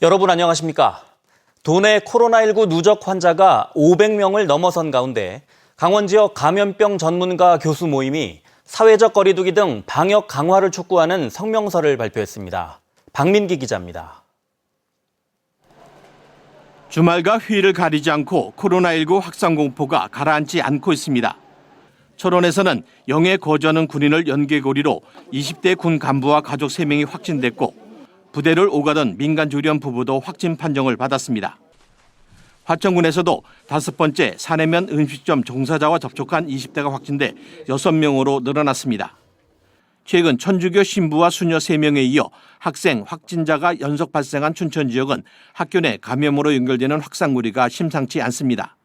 여러분 안녕하십니까? 도내 코로나19 누적 환자가 500명을 넘어선 가운데 강원 지역 감염병 전문가 교수 모임이 사회적 거리두기 등 방역 강화를 촉구하는 성명서를 발표했습니다. 박민기 기자입니다. 주말과 휴일을 가리지 않고 코로나19 확산 공포가 가라앉지 않고 있습니다. 철원에서는 영해 거주하는 군인을 연계고리로 20대 군 간부와 가족 3명이 확진됐고 부대를 오가던 민간 조련 부부도 확진 판정을 받았습니다. 화천군에서도 5번째 사내면 음식점 종사자와 접촉한 20대가 확진돼 6명으로 늘어났습니다. 최근 천주교 신부와 수녀 3명에 이어 학생 확진자가 연속 발생한 춘천 지역은 학교 내 감염으로 연결되는 확산고리가 심상치 않습니다.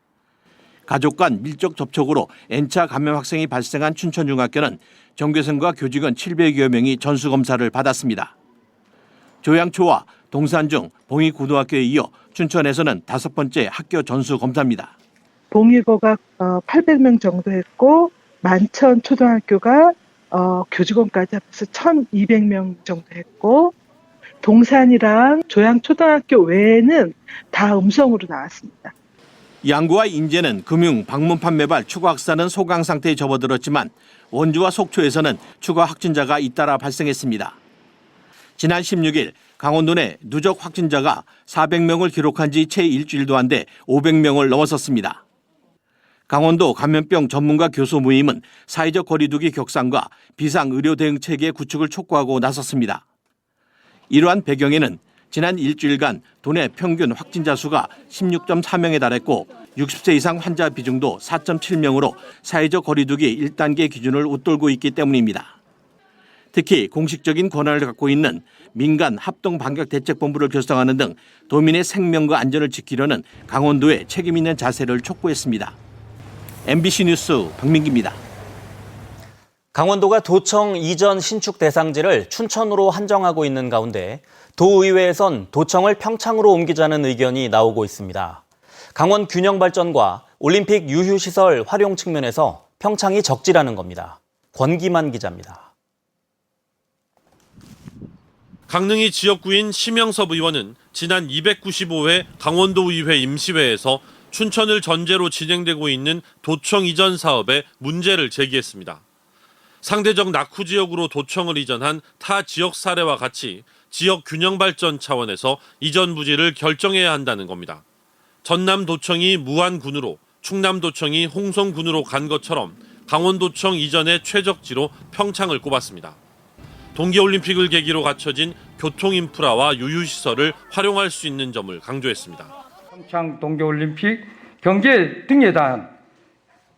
가족 간 밀접 접촉으로 N차 감염 학생이 발생한 춘천중학교는 전교생과 교직원 700여 명이 전수검사를 받았습니다. 조양초와 동산중, 봉익고등학교에 이어 춘천에서는 5번째 학교 전수검사입니다. 봉익고가 800명 정도 했고 만천 초등학교가 교직원까지 합해서 1,200명 정도 했고 동산이랑 조양초등학교 외에는 다 음성으로 나왔습니다. 양구와 인제는 금융, 방문 판매발 추가 확산은 소강 상태에 접어들었지만 원주와 속초에서는 추가 확진자가 잇따라 발생했습니다. 지난 16일 강원도 내 누적 확진자가 400명을 기록한 지 채 일주일도 안 돼 500명을 넘어섰습니다. 강원도 감염병 전문가 교수 모임은 사회적 거리두기 격상과 비상의료 대응 체계 구축을 촉구하고 나섰습니다. 이러한 배경에는 지난 일주일간 도내 평균 확진자 수가 16.4명에 달했고 60세 이상 환자 비중도 4.7명으로 사회적 거리두기 1단계 기준을 웃돌고 있기 때문입니다. 특히 공식적인 권한을 갖고 있는 민간 합동방역대책본부를 결성하는 등 도민의 생명과 안전을 지키려는 강원도의 책임 있는 자세를 촉구했습니다. MBC 뉴스 박민기입니다. 강원도가 도청 이전 신축 대상지를 춘천으로 한정하고 있는 가운데 도의회에선 도청을 평창으로 옮기자는 의견이 나오고 있습니다. 강원 균형 발전과 올림픽 유휴시설 활용 측면에서 평창이 적지라는 겁니다. 권기만 기자입니다. 강릉이 지역구인 심영섭 의원은 지난 295회 강원도의회 임시회에서 춘천을 전제로 진행되고 있는 도청 이전 사업에 문제를 제기했습니다. 상대적 낙후 지역으로 도청을 이전한 타 지역 사례와 같이 지역 균형 발전 차원에서 이전 부지를 결정해야 한다는 겁니다. 전남도청이 무안군으로 충남도청이 홍성군으로 간 것처럼 강원도청 이전의 최적지로 평창을 꼽았습니다. 동계올림픽을 계기로 갖춰진 교통인프라와 유휴시설을 활용할 수 있는 점을 강조했습니다. 평창 동계올림픽 경제 등에 대한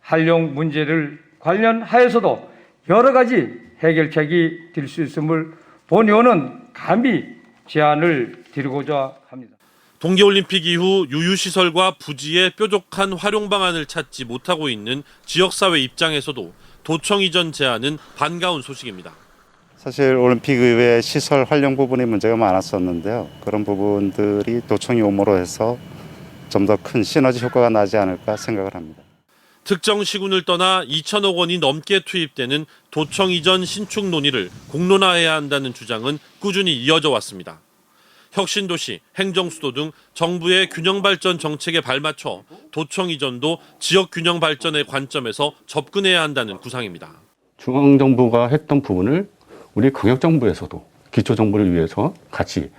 활용 문제를 관련하여서도 여러 가지 해결책이 될 수 있음을 본 의원은 감히 제안을 드리고자 합니다. 동계올림픽 이후 유휴시설과 부지의 뾰족한 활용 방안을 찾지 못하고 있는 지역사회 입장에서도 도청 이전 제안은 반가운 소식입니다. 사실 올림픽 이외에 시설 활용 부분이 문제가 많았었는데요. 그런 부분들이 도청이 오므로 해서 좀 더 큰 시너지 효과가 나지 않을까 생각을 합니다. 특정 시군을 떠나 2천억 원이 넘게 투입되는 도청 이전 신축 논의를 공론화해야 한다는 주장은 꾸준히 이어져 왔습니다. 혁신도시, 행정수도 등 정부의 균형발전 정책에 발맞춰 도청 이전도 지역 균형 발전의 관점에서 접근해야 한다는 구상입니다. 중앙정부가 했던 부분을 우리 광역정부에서도 기초정부를 위해서 같이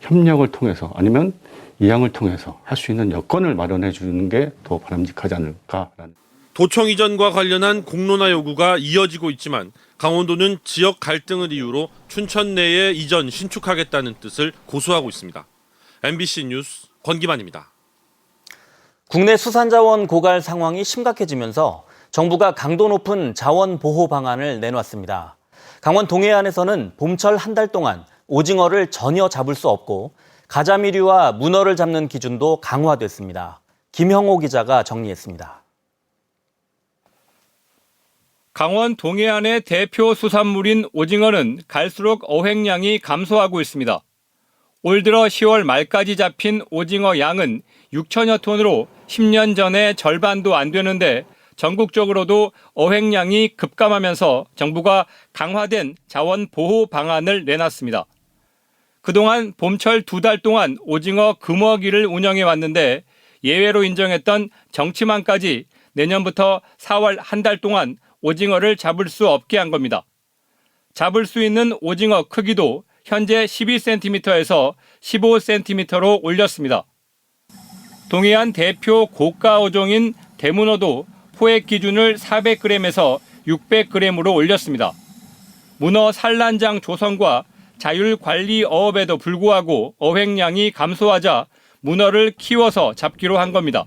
협력을 통해서 아니면 이양을 통해서 할 수 있는 여건을 마련해 주는 게 더 바람직하지 않을까라는. 도청 이전과 관련한 공론화 요구가 이어지고 있지만 강원도는 지역 갈등을 이유로 춘천 내에 이전 신축하겠다는 뜻을 고수하고 있습니다. MBC 뉴스 권기만입니다. 국내 수산자원 고갈 상황이 심각해지면서 정부가 강도 높은 자원 보호 방안을 내놨습니다. 강원 동해안에서는 봄철 한 달 동안 오징어를 전혀 잡을 수 없고 가자미류와 문어를 잡는 기준도 강화됐습니다. 김형호 기자가 정리했습니다. 강원 동해안의 대표 수산물인 오징어는 갈수록 어획량이 감소하고 있습니다. 올 들어 10월 말까지 잡힌 오징어 양은 6천여 톤으로 10년 전의 절반도 안 되는데 전국적으로도 어획량이 급감하면서 정부가 강화된 자원 보호 방안을 내놨습니다. 그동안 봄철 2달 동안 오징어 금어기를 운영해 왔는데 예외로 인정했던 정치망까지 내년부터 4월 한 달 동안 오징어를 잡을 수 없게 한 겁니다. 잡을 수 있는 오징어 크기도 현재 12cm에서 15cm로 올렸습니다. 동해안 대표 고가 어종인 대문어도 포획 기준을 400g에서 600g으로 올렸습니다. 문어 산란장 조성과 자율관리 어업에도 불구하고 어획량이 감소하자 문어를 키워서 잡기로 한 겁니다.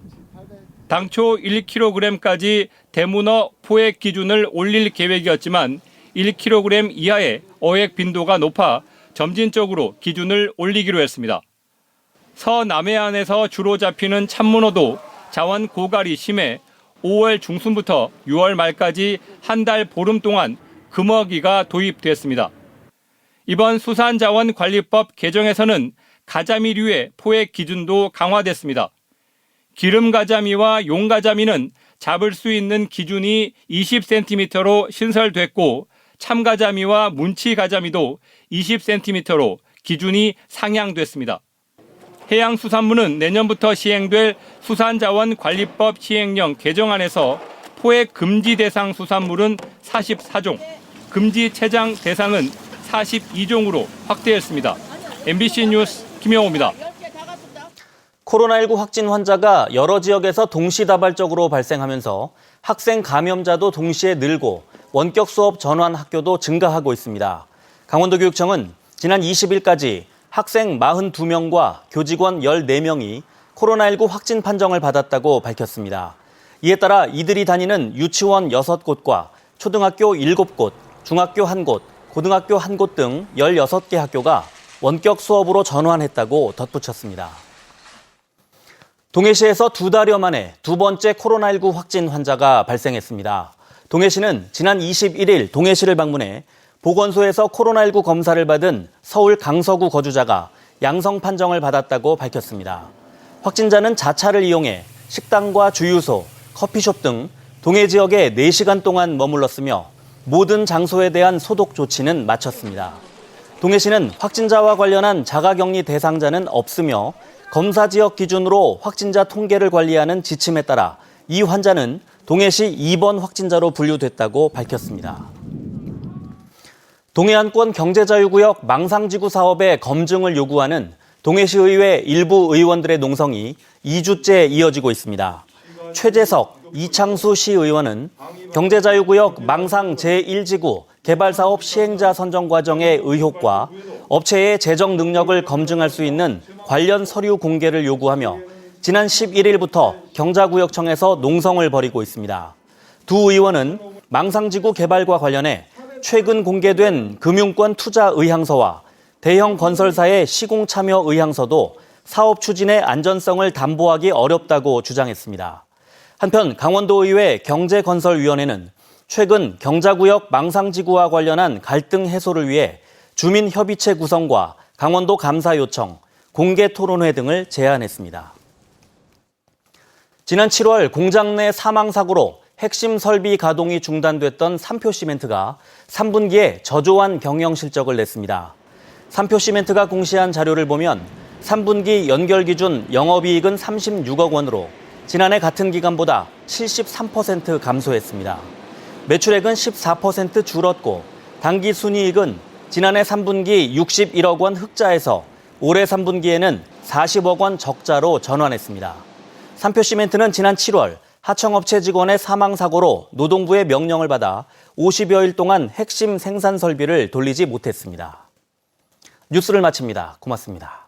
당초 1kg까지 대문어 포획 기준을 올릴 계획이었지만 1kg 이하의 어획 빈도가 높아 점진적으로 기준을 올리기로 했습니다. 서남해안에서 주로 잡히는 참문어도 자원 고갈이 심해 5월 중순부터 6월 말까지 한 달 보름 동안 금어기가 도입됐습니다. 이번 수산자원관리법 개정에서는 가자미류의 포획 기준도 강화됐습니다. 기름가자미와 용가자미는 잡을 수 있는 기준이 20cm로 신설됐고 참가자미와 문치가자미도 20cm로 기준이 상향됐습니다. 해양수산부는 내년부터 시행될 수산자원관리법 시행령 개정안에서 포획 금지 대상 수산물은 44종, 금지 체장 대상은 42종으로 확대했습니다. MBC 뉴스 김영호입니다. 코로나19 확진 환자가 여러 지역에서 동시다발적으로 발생하면서 학생 감염자도 동시에 늘고 원격 수업 전환 학교도 증가하고 있습니다. 강원도교육청은 지난 20일까지 학생 42명과 교직원 14명이 코로나19 확진 판정을 받았다고 밝혔습니다. 이에 따라 이들이 다니는 유치원 6곳과 초등학교 7곳, 중학교 1곳, 고등학교 1곳 등 16개 학교가 원격 수업으로 전환했다고 덧붙였습니다. 동해시에서 2달여 만에 두 번째 코로나19 확진 환자가 발생했습니다. 동해시는 지난 21일 동해시를 방문해 보건소에서 코로나19 검사를 받은 서울 강서구 거주자가 양성 판정을 받았다고 밝혔습니다. 확진자는 자차를 이용해 식당과 주유소, 커피숍 등 동해 지역에 4시간 동안 머물렀으며 모든 장소에 대한 소독 조치는 마쳤습니다. 동해시는 확진자와 관련한 자가격리 대상자는 없으며 검사 지역 기준으로 확진자 통계를 관리하는 지침에 따라 이 환자는 동해시 2번 확진자로 분류됐다고 밝혔습니다. 동해안권 경제자유구역 망상지구 사업의 검증을 요구하는 동해시의회 일부 의원들의 농성이 2주째 이어지고 있습니다. 최재석, 이창수 시의원은 경제자유구역 망상 제1지구 개발사업 시행자 선정 과정의 의혹과 업체의 재정 능력을 검증할 수 있는 관련 서류 공개를 요구하며 지난 11일부터 경자구역청에서 농성을 벌이고 있습니다. 두 의원은 망상지구 개발과 관련해 최근 공개된 금융권 투자 의향서와 대형 건설사의 시공 참여 의향서도 사업 추진의 안전성을 담보하기 어렵다고 주장했습니다. 한편 강원도의회 경제건설위원회는 최근 경자구역 망상지구와 관련한 갈등 해소를 위해 주민협의체 구성과 강원도 감사 요청, 공개 토론회 등을 제안했습니다. 지난 7월 공장 내 사망사고로 핵심 설비 가동이 중단됐던 삼표시멘트가 3분기에 저조한 경영 실적을 냈습니다. 삼표시멘트가 공시한 자료를 보면 3분기 연결 기준 영업이익은 36억 원으로 지난해 같은 기간보다 73% 감소했습니다. 매출액은 14% 줄었고 당기 순이익은 지난해 3분기 61억 원 흑자에서 올해 3분기에는 40억 원 적자로 전환했습니다. 삼표시멘트는 지난 7월 하청업체 직원의 사망사고로 노동부의 명령을 받아 50여일 동안 핵심 생산 설비를 돌리지 못했습니다. 뉴스를 마칩니다. 고맙습니다.